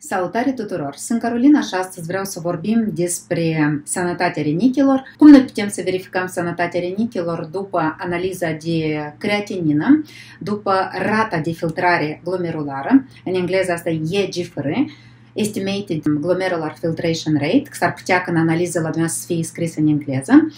Salutare tuturor! Sunt Carolina și astăzi vreau să vorbim despre sănătatea rinichilor. Cum noi putem să verificăm sănătatea rinichilor după analiza de creatinină, după rata de filtrare glomerulară, în engleză asta e EGFR, Estimated Glomerular Filtration Rate, că s-ar putea că în analiză la dumneavoastră să fie scris în engleză.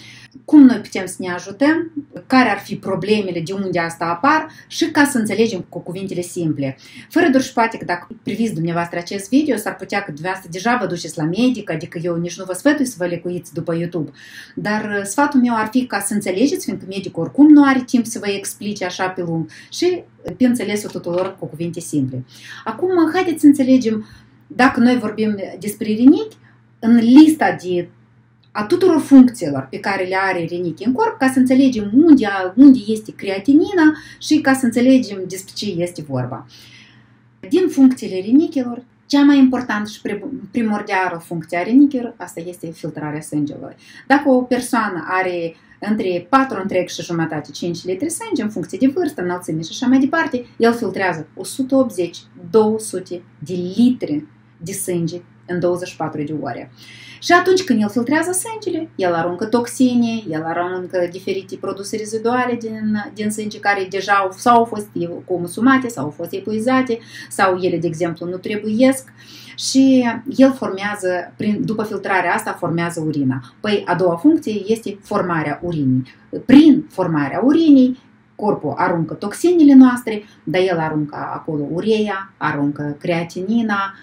Cum noi putem să ne ajutăm, care ar fi problemele, de unde asta apar și ca să înțelegem cu cuvintele simple. Fără doar și poate că dacă priviți dumneavoastră acest video, s-ar putea că dumneavoastră deja vă duceți la medic, adică eu nici nu vă sfătui să vă lecuiți după YouTube. Dar sfatul meu ar fi ca să înțelegeți, fiindcă medicul oricum nu are timp să vă explice așa pe lung și pe înțelesul tuturor cu cuvinte simple. Acum, haideți să înțelegem, dacă noi vorbim despre rinichi, în lista a tuturor funcțiilor pe care le are rinichi în corp, ca să înțelegem unde este creatinina și ca să înțelegem despre ce este vorba. Din funcțiile rinichilor, cea mai importantă și primordială funcție a rinichilor, asta este filtrarea sângelui. Dacă o persoană are între 4,5 și jumătate 5 litri sânge, în funcție de vârstă, înălțime și așa mai departe, el filtrează 180-200 de litri de sânge în 24 de ore. Și atunci când el filtrează sângele, el aruncă toxine, el aruncă diferite produse reziduale din sânge care deja sau au fost consumate, sau au fost epuizate, sau ele, de exemplu, nu trebuiesc. Și el formează, după filtrarea asta, formează urina. Păi, a doua funcție este formarea urinii. Prin formarea urinii, corpul aruncă toxinele noastre, dar el aruncă acolo ureia, aruncă creatinina,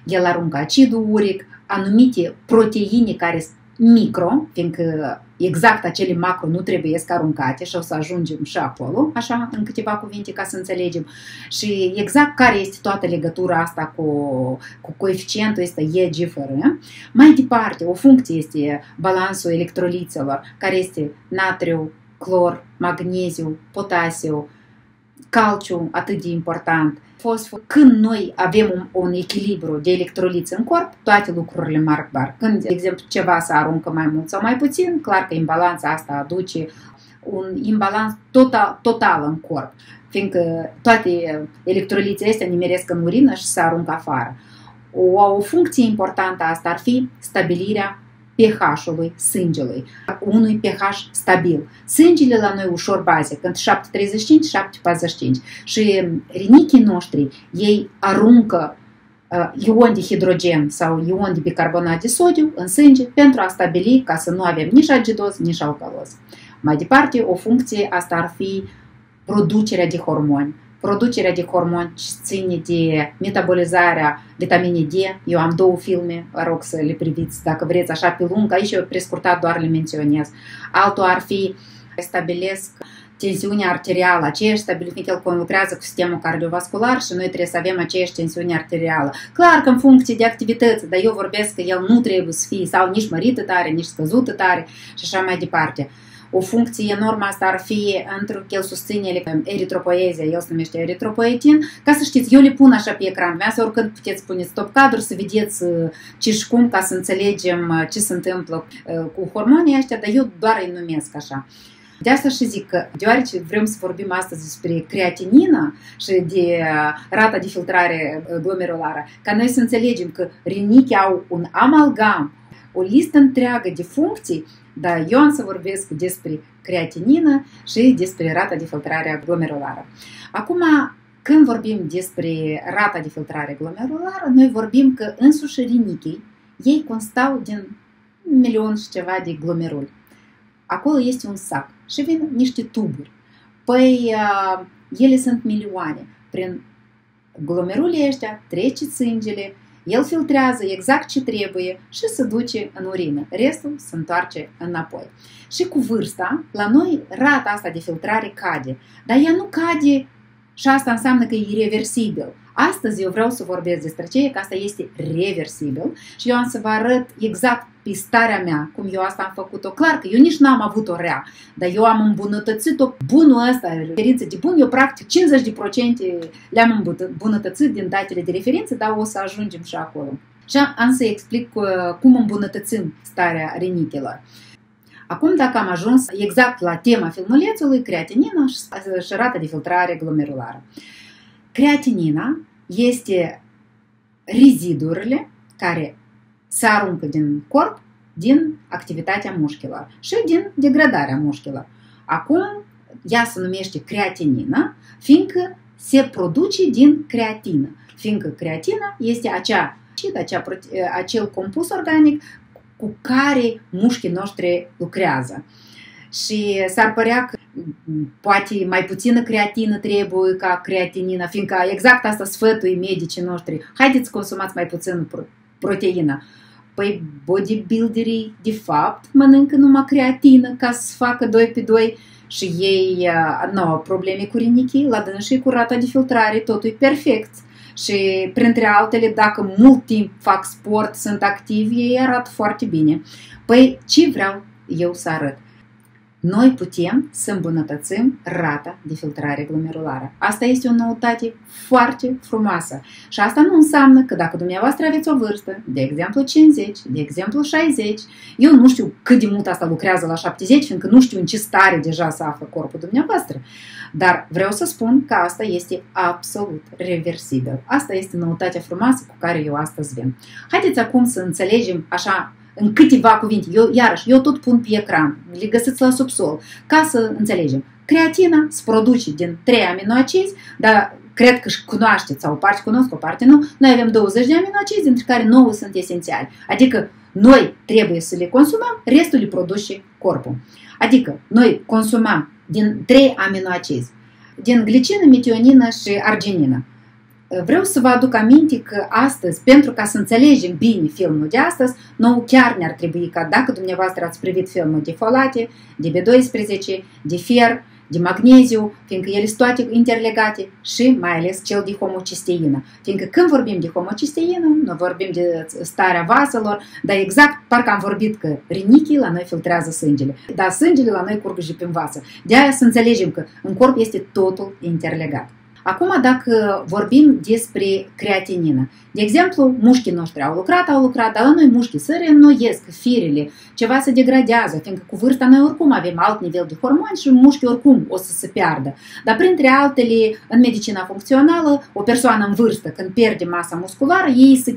el aruncă acidul uric, anumite proteine care sunt micro, fiindcă exact acele macro nu trebuie să aruncate și o să ajungem și acolo, așa, în câteva cuvinte ca să înțelegem. Și exact care este toată legătura asta cu coeficientul ăsta EGFR. Mai departe, o funcție este balansul electroliților, care este natriu, clor, magneziu, potasiu, calciu, atât de important, fosfor. Când noi avem un echilibru de electroliți în corp, toate lucrurile merg bar. Când, de exemplu, ceva se aruncă mai mult sau mai puțin, clar că imbalanța asta aduce un imbalans total în corp, fiindcă toate electroliții astea nimeresc în urină și se aruncă afară. O funcție importantă asta ar fi stabilirea pH-ului sângelui, unui pH stabil. Sângele la noi ușor baze, când 7,35-7,45 și rinichii noștri, ei aruncă ion de hidrogen sau ion de bicarbonat de sodiu în sânge pentru a stabili ca să nu avem nici acidoz, nici alcaloz. Mai departe, o funcție asta ar fi producerea de hormoni. Producerea de hormoni ține de metabolizarea vitaminei D. Eu am două filme, vă rog să le priviți dacă vreți așa pe lung, aici eu prescurtat doar le menționez. Altul ar fi, stabilesc tensiunea arterială, aceeași stabilitate, el lucrează cu sistemul cardiovascular și noi trebuie să avem aceeași tensiune arterială. Clar că în funcție de activități, dar eu vorbesc că el nu trebuie să fie sau nici mărită tare, nici scăzută tare și așa mai departe. O funcție enormă asta ar fi pentru că el susține eritropoezia, el se numește eritropoetin. Ca să știți, eu le pun așa pe ecran, vreau oricând puteți pune stop cadru să vedeți ce și cum, ca să înțelegem ce se întâmplă cu hormonii ăștia, dar eu doar îi numesc așa. De asta și zic că, deoarece vrem să vorbim astăzi despre creatinină și de rata de filtrare glomerulară, ca noi să înțelegem că rinichii au un amalgam, o listă întreagă de funcții, dar eu am să vorbesc despre creatinină și despre rata de filtrare glomerulară. Acum, când vorbim despre rata de filtrare glomerulară, noi vorbim că însuși rinichii, ei constau din 1 milion și ceva de glomeruli. Acolo este un sac și vin niște tuburi. Păi, ele sunt milioane. Prin glomerulii ăștia trece sângele, el filtrează exact ce trebuie și se duce în urină. Restul se întoarce înapoi. Și cu vârsta, la noi rata asta de filtrare cade. Dar ea nu cade și asta înseamnă că e irreversibil. Astăzi eu vreau să vorbesc despre ce, că asta este reversibil și eu am să vă arăt exact pe starea mea, cum eu asta am făcut-o. Clar că eu nici n-am avut-o rea, dar eu am îmbunătățit-o. Bunul ăsta, referință de bun, eu practic 50% le-am îmbunătățit din datele de referință, dar o să ajungem și acolo. Și am să explic cum îmbunătățim starea rinichilor. Acum, dacă am ajuns exact la tema filmulețului, creatinina și rata de filtrare glomerulară. Creatinina este rezidurile care se aruncă din corp din activitatea mușchilor și din degradarea mușchilor. Acum, ea se numește creatinină, fiindcă se produce din creatină. Fiindcă creatina este acel compus organic cu care mușchii noștri lucrează. Și s-ar părea că poate mai puțină creatină trebuie ca creatinină, fiindcă exact asta sfătui medicii noștri. Haideți să consumați mai puțin proteină. Păi bodybuilderii, de fapt, mănâncă numai creatină ca să facă 2 pe 2 și ei nu au probleme cu rinichii, la dânsii cu rata de filtrare totul e perfect. Și printre altele, dacă mult timp fac sport, sunt activi, ei arată foarte bine. Păi ce vreau eu să arăt? Noi putem să îmbunătățim rata de filtrare glomerulară. Asta este o noutate foarte frumoasă. Și asta nu înseamnă că dacă dumneavoastră aveți o vârstă, de exemplu 50, de exemplu 60, eu nu știu cât de mult asta lucrează la 70, fiindcă nu știu în ce stare deja se află corpul dumneavoastră. Dar vreau să spun că asta este absolut reversibil. Asta este noutatea frumoasă cu care eu astăzi vin. Haideți acum să înțelegem așa în câteva cuvinte. Eu tot pun pe ecran, le găsiți la subsol, ca să înțelegem. Creatina se produce din 3 aminoacizi, dar cred că și cunoașteți, sau o parte cunosc, o parte nu. Noi avem 20 de aminoacizi, dintre care 9 sunt esențiali. Adică noi trebuie să le consumăm, restul le produce corpul. Adică noi consumăm din 3 aminoacizi, din glicină, metionină și arginină. Vreau să vă aduc aminte că astăzi, pentru ca să înțelegem bine filmul de astăzi, nouă chiar ne-ar trebui ca dacă dumneavoastră ați privit filmul de folate, de B12, de fer, de magneziu, fiindcă ele sunt toate interlegate și mai ales cel de homocisteină. Fiindcă când vorbim de homocisteină, nu vorbim de starea vaselor, dar exact parcă am vorbit că rinichii la noi filtrează sângele, dar sângele la noi curg și prin vasă. De aia să înțelegem că în corp este totul interlegat. Acum, dacă vorbim despre creatinină, de exemplu, mușchii noștri au lucrat, dar la noi mușchii se reînnoiesc, firele, ceva se degradează, fiindcă cu vârsta noi oricum avem alt nivel de hormoni și mușchii oricum o să se piardă. Dar printre altele, în medicina funcțională, o persoană în vârstă, când pierde masa musculară,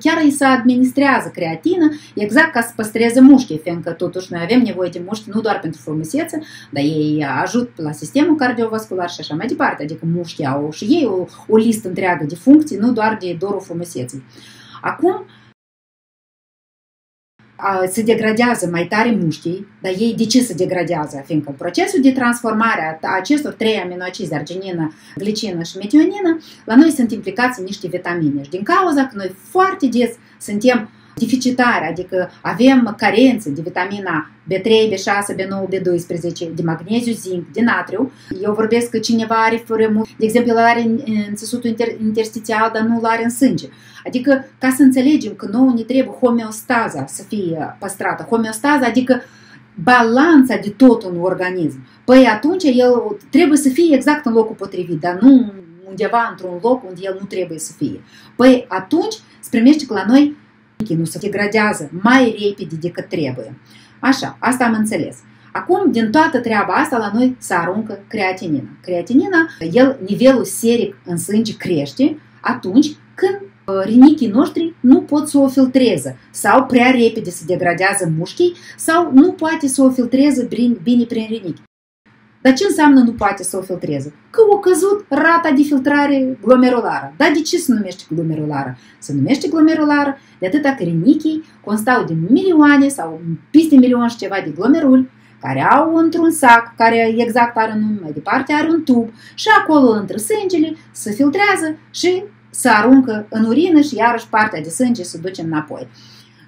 chiar îi se administrează creatină, exact ca să păstreze mușchii, fiindcă totuși noi avem nevoie de mușchi nu doar pentru frumusețe, dar ei ajută la sistemul cardiovascular și așa mai departe, adică mușchii au și ei o listă întreagă de funcții, nu doar de dorul frumuseții. Acum se degradează mai tare mușchii, dar ei de ce se degradează? Fiindcă procesul de transformare a acestor 3 aminoacizi, arginină, glicină și metionină, la noi sunt implicați niște vitamine. Și din cauza că noi foarte des suntem deficitare, adică avem carențe de vitamina B3, B6, B9, B12, de magneziu, zinc, de natriu. Eu vorbesc că cineva are fără, de exemplu, el are în țesutul interstițial, dar nu-l are în sânge. Adică, ca să înțelegem că nouă ne trebuie homeostaza să fie păstrată. Homeostaza, adică balanța de tot în organism. Păi atunci el trebuie să fie exact în locul potrivit, dar nu undeva într-un loc unde el nu trebuie să fie. Păi atunci se primește că la noi nu se degradează mai repede decât trebuie. Așa, asta am înțeles. Acum, din toată treaba asta, la noi se aruncă creatinina. Creatinina, nivelul seric în sânge crește atunci când rinichii noștri nu pot să o filtreze sau prea repede se degradează mușchii sau nu poate să o filtreze bine prin rinichi. Dar ce înseamnă nu poate să o filtreze? Că a căzut rata de filtrare glomerulară. Dar de ce se numește glomerulară? Se numește glomerulară de atâta că rinichii constau din milioane sau peste milion și ceva de glomeruli care au într-un sac, care exact are un nume, mai departe are un tub și acolo între sângele se filtrează și se aruncă în urină și iarăși partea de sânge se duce înapoi.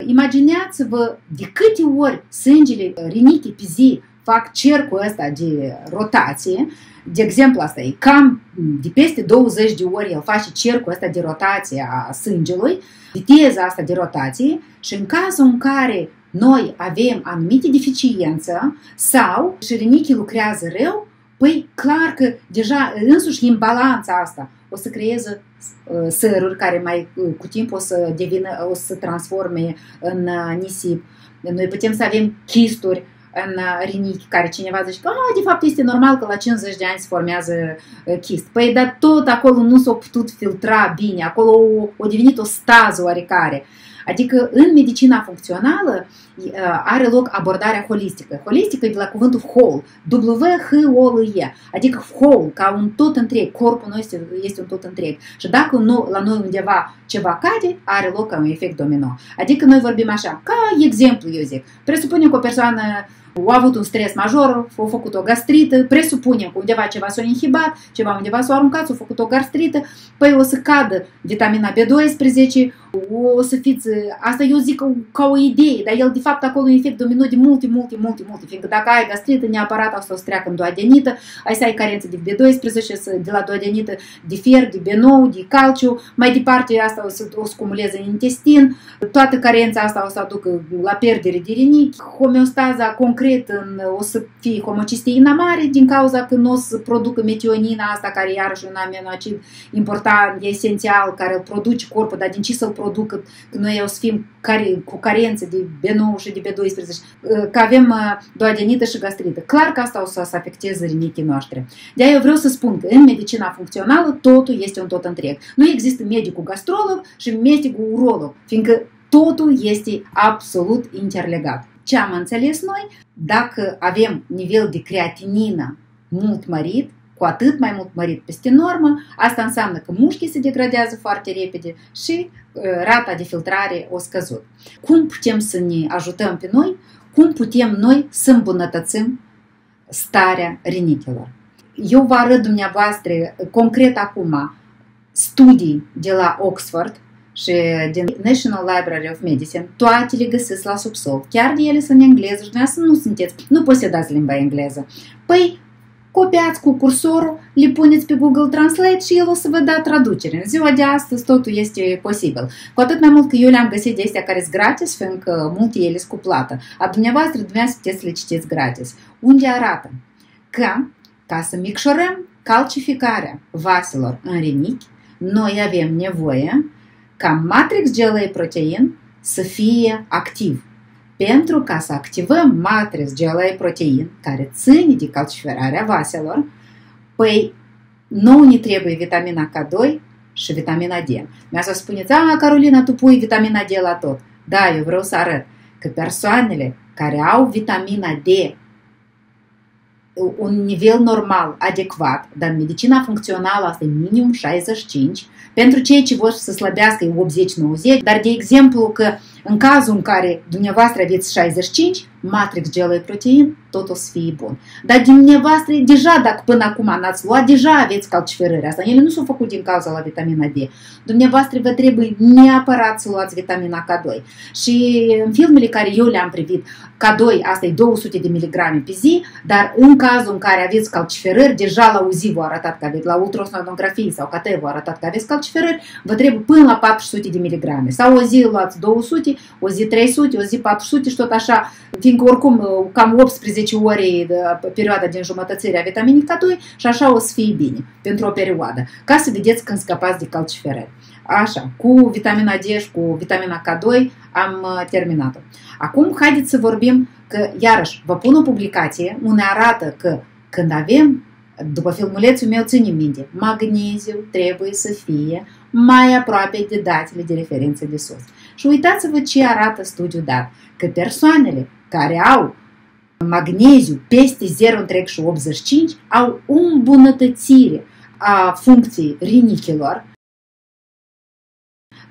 Imagineați-vă de câte ori sângele rinichii pe zi fac cercul ăsta de rotație. De exemplu, asta e cam de peste 20 de ori el face cercul ăsta de rotație a sângelui, viteza asta de rotație, și în cazul în care noi avem anumite deficiențe sau și rinichii lucrează rău, păi clar că deja însuși imbalanța asta o să creeze săruri care mai cu timp o să transforme în nisip. Noi putem să avem chisturi în rinichi, care cineva zice că de fapt este normal că la 50 de ani se formează chist. Păi, dar tot acolo nu s-a putut filtra bine, acolo a devenit o stază oarecare. Adică în medicina funcțională are loc abordarea holistică. Holistică e de la cuvântul whole, W-H-O-L-E, adică whole, ca un tot întreg, corpul nostru este un tot întreg. Și dacă la noi undeva ceva cade, are loc ca un efect domino. Adică noi vorbim așa, ca exemplu eu zic, presupunem că o persoană a avut un stres major, a făcut o gastrită, presupunem că undeva ceva s-a inhibat, ceva undeva s-a aruncat, s-a făcut o gastrită, păi o să cadă vitamina B12, o să fiți, asta eu zic ca o idee, dar el de fapt acolo e un efect domino de multe, fiindcă dacă ai gastrită, neapărat asta o să treacă în duodenită, ai să ai carență de B12, de la duodenită de fier, de B9, de calciu, mai departe asta o să cumuleze în intestin, toată carența asta o să aducă la pierdere de rinichi, homeostaza concret o să fie homocisteină mare din cauza că nu o să producă metionina asta, care iarăși un aminoacid important, esențial, care îl produce corpul, dar din ce să-l producă, că noi o să fim cu carență de B9 și de B12, că avem duodenită și gastrită. Clar că asta o să afecteze rinichii noștri. De-aia eu vreau să spun că în medicina funcțională totul este un tot întreg. Nu există medicul gastrolog și medicul urolog, fiindcă totul este absolut interlegat. Ce am înțeles noi? Dacă avem nivel de creatinină mult mărit, cu atât mai mult mărit peste normă, asta înseamnă că mușchii se degradează foarte repede și rata de filtrare o scăzut. Cum putem să ne ajutăm pe noi? Cum putem noi să îmbunătățim starea rinichilor? Eu vă arăt dumneavoastră concret acum studii de la Oxford și din National Library of Medicine, toate le găsiți la subsol. Chiar de ele sunt în engleză și dumneavoastră nu posedați limba engleză. Păi, copiați cu cursorul, le puneți pe Google Translate și el o să vă dea traducere. În ziua de astăzi totul este posibil. Cu atât mai mult că eu le-am găsit de astea care sunt gratis, fiindcă multe ele sunt cu plată. A dumneavoastră puteți să le citiți gratis. Unde arată că, ca să micșorăm calcificarea vaselor în rinichi, noi avem nevoie ca matrix GLA protein să fie activ. Pentru ca să activăm matrix GLA protein, care ține de calciferarea vaselor, păi nouă ne trebuie vitamina K2 și vitamina D. Mi-a să spuneți, Carolina, tu pui vitamina D la tot. Da, eu vreau să arăt că persoanele care au vitamina D un nivel normal, adecvat, dar în medicina funcțională asta e minim 65, pentru cei ce vor să slăbească e 80-90, dar de exemplu că în cazul în care dumneavoastră aveți 65, matrix GLA protein, tot o să fie bun. Dar dumneavoastră, deja dacă până acum n-ați luat, deja aveți calciferări asta. Ele nu s-au făcut din cauza la vitamina D. Dumneavoastră vă trebuie neapărat să luați vitamina K2. Și în filmele care eu le-am privit, K2, asta e 200 de miligrame pe zi, dar în cazul în care aveți calciferări, deja la UZI v-a arătat că aveți, la ultrasonografie sau CT v-a arătat că aveți calciferări, vă trebuie până la 400 de miligrame. Sau o zi luați 200, o zi 300, o zi 400 și tot așa, fiindcă oricum cam 18 ore de perioada de înjumătățire a vitaminei K2 și așa o să fie bine pentru o perioadă, ca să vedeți când scăpați de calciferări. Așa, cu vitamina D și cu vitamina K2 am terminat-o. Acum haideți să vorbim că, iarăși, vă pun o publicație unde arată că când avem, după filmulețul meu ține minte, magneziu trebuie să fie mai aproape de datele de referință de sus. Și uitați-vă ce arată studiul dat, că persoanele care au magneziu peste 0,85 au o îmbunătățire a funcției rinichilor,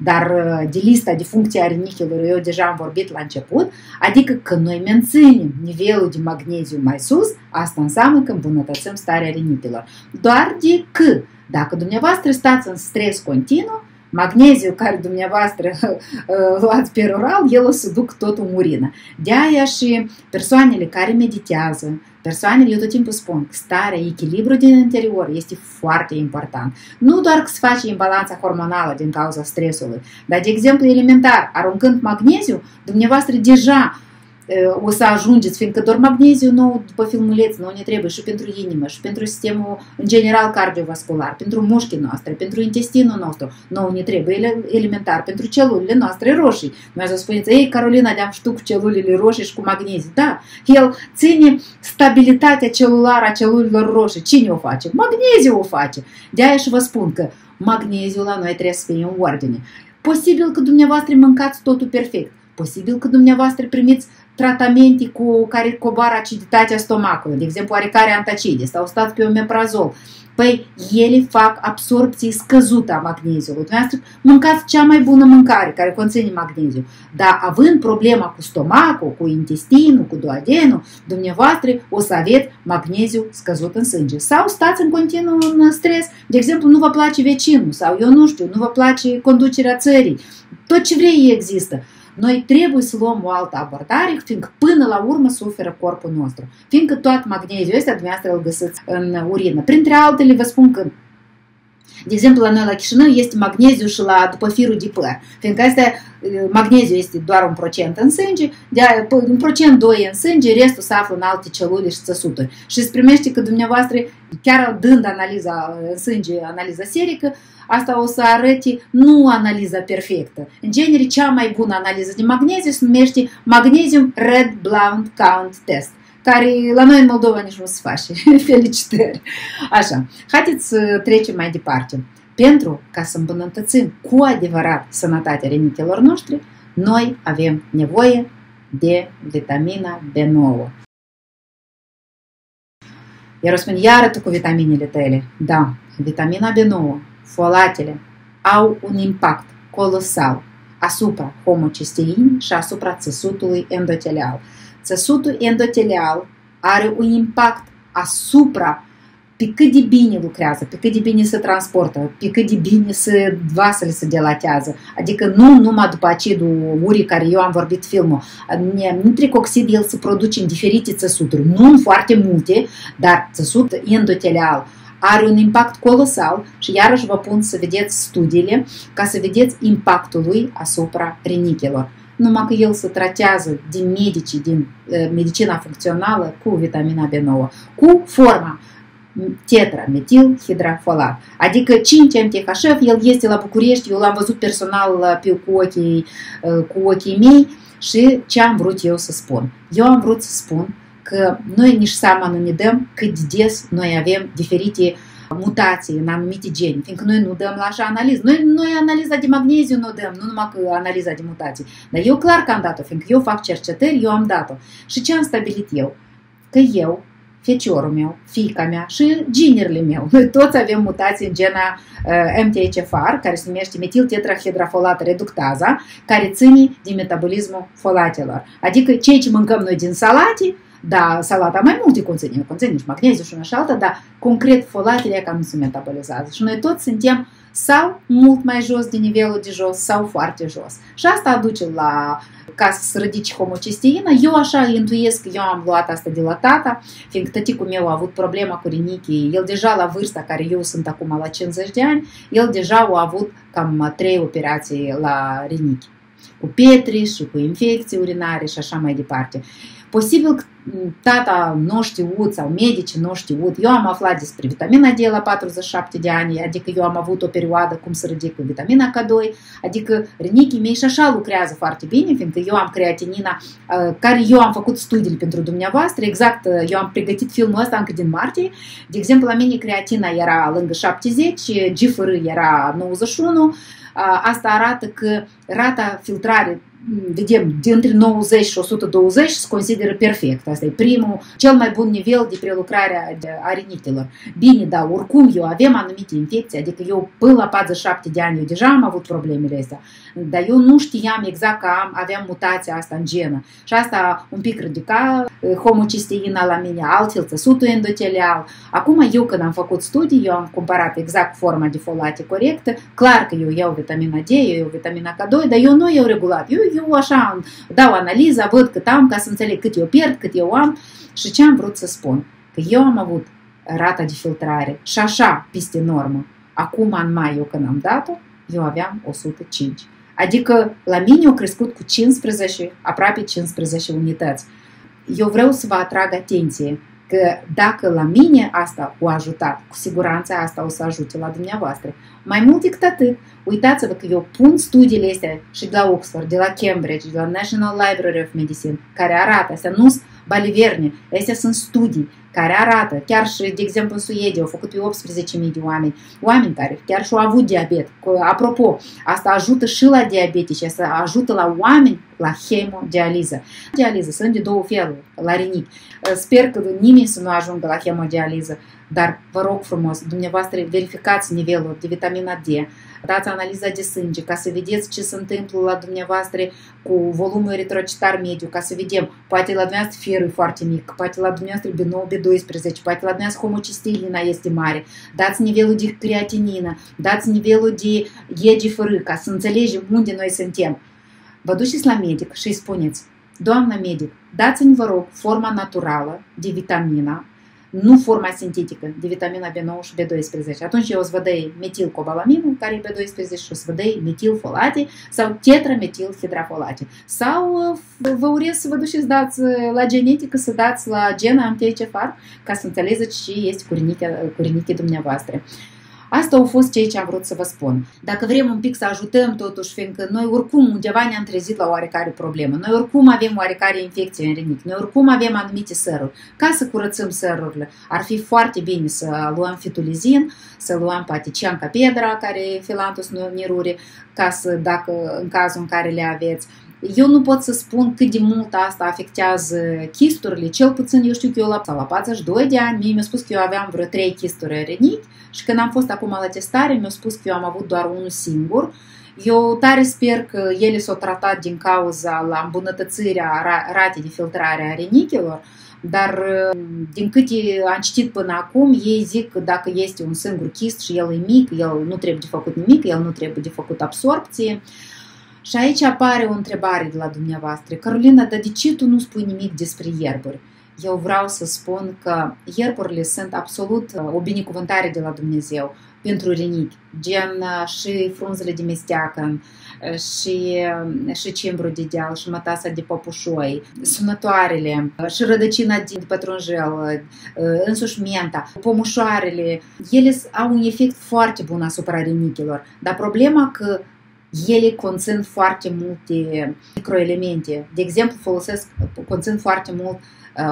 dar de lista de funcții a rinichilor eu deja am vorbit la început, adică că noi menținem nivelul de magneziu mai sus, asta înseamnă că îmbunătățim starea rinichilor. Doar decât dacă dumneavoastră stați în stres continuu, magneziu care dumneavoastră luați peroral, el o să duc totul în urină. De-aia și persoanele care meditează, persoanele, eu tot timpul spun că starea, echilibru din interior este foarte important. Nu doar că se face imbalanța hormonală din cauza stresului, dar, de exemplu, elementar, aruncând magneziu, dumneavoastră deja o să ajungeți, fiindcă doar magneziu nou după filmuleț nu ne trebuie și pentru inimă, și pentru sistemul în general cardiovascular, pentru mușchii noastre, pentru intestinul nostru. Nou ne trebuie elementar pentru celulele noastre roșii. Noi să spuneți, ei, Carolina, de-am știu cu celulele roșii și cu magneziu. Da, el ține stabilitatea celulară a celulelor roșii. Cine o face? Magneziu o face. De-aia și vă spun că magneziul la noi trebuie să fie în ordine. Posibil că dumneavoastră mâncați totul perfect. Posibil că dumneavoastră primiți tratamente care coboară aciditatea stomacului, de exemplu oarecare antacide sau stați pe omeprazol. Păi ele fac absorpție scăzută a magneziului. Dumneavoastră mâncați cea mai bună mâncare care conține magneziu. Dar având problema cu stomacul, cu intestinul, cu duodenul, dumneavoastră o să aveți magneziu scăzut în sânge. Sau stați în continuu în stres. De exemplu, nu vă place vecinul sau eu nu știu, nu vă place conducerea țării. Tot ce vrei există. Noi trebuie să luăm o altă abordare, fiindcă până la urmă suferă corpul nostru. Fiindcă tot magneziul ăsta dumneavoastră îl găsiți în urină. Printre altele vă spun că, de exemplu, la noi la Chișinău este magneziu și după firul de păr. Fiindcă asta, magneziu este doar 1% în sânge, de 1% în sânge, restul se află în alte celule și țăsuturi. Și se primește că dumneavoastră, chiar dând analiza în sânge, analiza serică, asta o să arăte nu analiza perfectă. În genere, cea mai bună analiză de magneziu se numește Magnesium Red Blood Count Test, care la noi în Moldova nici nu se face. Felicitări! Așa, haideți să trecem mai departe. Pentru ca să îmbunătățim cu adevărat sănătatea rinichilor noștri, noi avem nevoie de vitamina B9. Iar o spun, iară tu cu vitaminele tale. Da, vitamina B9, folatele, au un impact colosal asupra homocisteinii și asupra țesutului endotelial. Țesutul endotelial are un impact asupra pe cât de bine lucrează, pe cât de bine se transportă, pe cât de bine vasele se dilatează. Adică nu numai după acidul uric care eu am vorbit filmul. Nitric oxid el se produce în diferite țesuturi, nu în foarte multe, dar țesutul endotelial are un impact colosal și iarăși vă pun să vedeți studiile ca să vedeți impactul lui asupra rinichilor. Numai că el se tratează din medicii, din medicina funcțională cu vitamina B9, cu forma tetrametilhidrofolat, adică 5-MTHF, el este la București, eu l-am văzut personal cu ochii mei și ce am vrut eu să spun? Eu am vrut să spun că noi nici seama nu ne dăm cât de des noi avem diferite mutații în anumite geni, fiindcă noi nu dăm la așa analiză. Noi analiza de magneziu nu dăm, nu numai că analiza de mutații. Dar eu clar că am dat-o, fiindcă eu fac cercetări, eu am dat-o. Și ce am stabilit eu? Că eu, feciorul meu, fiica mea și ginerile meu, noi toți avem mutații în gena MTHFR, care se numește metiltetrahidrofolat reductaza, care ține de metabolismul folatelor. Adică cei ce mâncăm noi din salate, da, salata mai multe conține și magneziu și una și alta, dar concret folatele ca nu se metabolizează. Și noi toți suntem sau mult mai jos de nivelul de jos sau foarte jos. Și asta aduce la, ca să se ridice homocisteina, eu așa intuiesc că eu am luat asta de la tata, fiindcă tăticul meu a avut problema cu rinichii, el deja la vârsta care eu sunt acum la 50 de ani, el deja a avut cam 3 operații la rinichi, cu petri și cu infecții urinare și așa mai departe. Posibil că tata nu știut sau medicii nu știut. Eu am aflat despre vitamina D la 47 de ani, adică eu am avut o perioadă cum să ridic vitamina K2, adică rinichii mei și așa lucrează foarte bine, fiindcă eu am creatinina, care eu am făcut studiile pentru dumneavoastră, exact, eu am pregătit filmul ăsta încă din martie. De exemplu, la mine creatina era lângă 70, GFR era 91, asta arată că rata filtrare, vedem, dintre 90 și 120 se consideră perfect. Asta e primul, cel mai bun nivel de prelucrare a rinichilor. Bine, da, oricum eu aveam anumite infecții, adică eu până la 47 de ani eu deja am avut problemele astea, dar eu nu știam exact că aveam mutația asta în genă. Și asta un pic ridica homocisteina la mine, altfel țesutul endotelial. Acum eu când am făcut studii, eu am comparat exact forma de folate corectă, clar că eu iau vitamina D, eu iau vitamina K2, dar eu nu iau regulat. Eu așa dau analiza, văd cât am, ca să înțeleg cât eu pierd, cât eu am. Și ce am vrut să spun? Că eu am avut rata de filtrare și așa peste normă. Acum, în mai, eu când am dat-o, eu aveam 105. Adică la mine au crescut cu 15, aproape 15 unități. Eu vreau să vă atrag atenție că dacă la mine asta a ajutat, cu siguranță asta o să ajute la dumneavoastră. Mai mult decât atât, uitați-vă că eu pun studiile astea și de la Oxford, de la Cambridge, de la National Library of Medicine, care arată, astea nu sunt baliverne, astea sunt studii care arată, chiar și, de exemplu, în Suedia, au făcut pe 18.000 de oameni care chiar și-au avut diabet. Apropo, asta ajută și la diabetici, asta ajută la oameni la hemodializă. Dializă sunt de două feluri, la rinic. Sper că nimeni să nu ajungă la hemodializă, dar vă rog frumos, dumneavoastră verificați nivelul de vitamina D, dați analiza de sânge ca să vedeți ce se întâmplă la dumneavoastră cu volumul eritrocitar mediu, ca să vedem, poate la dumneavoastră ferul e foarte mic, poate la dumneavoastră B9, B12, poate la dumneavoastră homocisteinina este mare, dați nivelul de creatinină, dați nivelul de EGFR, ca să înțelegem unde noi suntem. Vă duceți la medic și îi spuneți, doamna medic, dați-mi, vă rog, forma naturală de vitamina, nu forma sintetică de vitamina B9 și B12. Atunci eu o să vă dai metilcobalaminul, care e B12, și o să vă dai metilfolate sau tetrametilhidrafolate. Sau vă urez să vă duceți dați la genetică, să dați la gena MTHFR ca să înțelegeți ce este cu rinichii dumneavoastră. Asta au fost ceea ce am vrut să vă spun. Dacă vrem un pic să ajutăm totuși, fiindcă noi oricum undeva ne-am trezit la oarecare problemă, noi oricum avem oarecare infecție în rinic, noi oricum avem anumite săruri, ca să curățăm sărurile, ar fi foarte bine să luăm fitulizin, să luăm poate ciancapedra, care e filantus neruri, ca să, dacă în cazul în care le aveți. Eu nu pot să spun cât de mult asta afectează chisturile, cel puțin eu știu că eu la 42 de ani, mie mi-a spus că eu aveam vreo 3 chisturi în rinichi și când am fost acum la testare, mi-a spus că eu am avut doar unul singur. Eu tare sper că ele s-au tratat din cauza la îmbunătățirea ratei de filtrare a rinichilor, dar din câte am citit până acum, ei zic că dacă este un singur chist și el e mic, el nu trebuie de făcut nimic, el nu trebuie de făcut absorpție. Și aici apare o întrebare de la dumneavoastră. Carolina, dar de ce tu nu spui nimic despre ierburi? Eu vreau să spun că ierburile sunt absolut o binecuvântare de la Dumnezeu pentru rinichi, gen și frunzele de mesteacă, și cimbrul de deal, și mătasa de păpușoi, sunătoarele, și rădăcina de pătrunjel, însuși menta, pomușoarele. Ele au un efect foarte bun asupra rinichilor, dar problema că ele conțin foarte multe microelemente. De exemplu, conțin foarte mult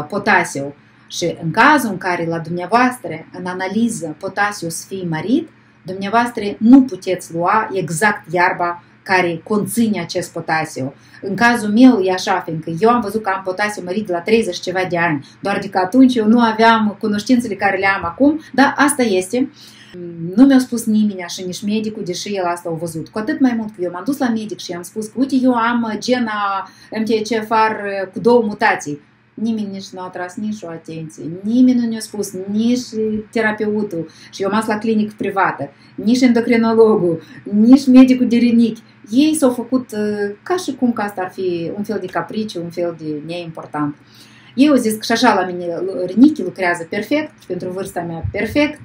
potasiu. Și în cazul în care la dumneavoastră, în analiză, potasiu să fie mărit, dumneavoastră nu puteți lua exact iarba care conține acest potasiu. În cazul meu e așa, fiindcă eu am văzut că am potasiu mărit de la 30 ceva de ani, doar de că atunci eu nu aveam cunoștințele care le am acum, dar asta este. Nu mi-a spus nimeni și nici medicul, deși el asta a văzut. Cu atât mai mult că eu m-am dus la medic și i-am spus că, uite, eu am gena MTHFR cu 2 mutații. Nimeni nici nu a tras nici o atenție, nimeni nu ne-a spus, nici terapeutul, și eu am la clinică privată, nici endocrinologul, nici medicul de rinichi. Ei s-au făcut ca și cum că asta ar fi un fel de capriciu, un fel de neimportant. Eu zic că și așa la mine rinichii lucrează perfect, pentru vârsta mea perfect.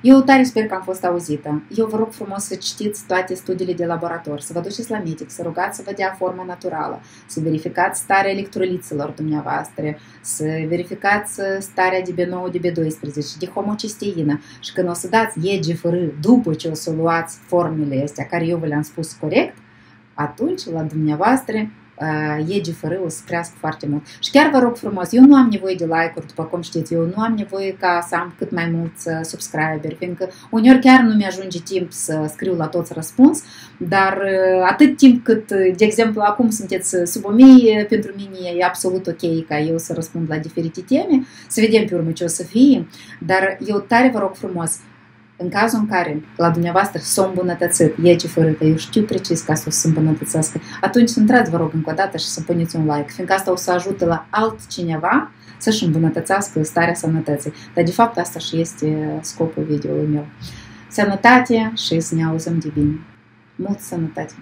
Eu tare sper că am fost auzită. Eu vă rog frumos să citiți toate studiile de laborator, să vă duceți la medic, să rugați să vă dea forma naturală, să verificați starea electroliților dumneavoastră, să verificați starea de B9, de B12, de homocisteină și când o să dați EGFR după ce o să luați formele astea care eu vă le-am spus corect, atunci la dumneavoastră EGFR o să crească foarte mult. Și chiar vă rog frumos, eu nu am nevoie de like-uri, după cum știți, eu nu am nevoie ca să am cât mai mulți subscriberi, fiindcă uneori chiar nu mi-ajunge timp să scriu la toți răspuns, dar atât timp cât, de exemplu, acum sunteți sub 1000, pentru mine e absolut ok ca eu să răspund la diferite teme, să vedem pe urmă ce o să fie, dar eu tare vă rog frumos, în cazul în care la dumneavoastră s-o îmbunătățit EGFR, că eu știu precis ca să o să îmbunătățească, atunci intrați, vă rog, încă o dată și să puneți un like, fiindcă asta o să ajute la altcineva să-și îmbunătățească starea sănătății. Dar de fapt asta și este scopul videoului meu. Sănătate și să ne auzim de bine. Multă sănătate!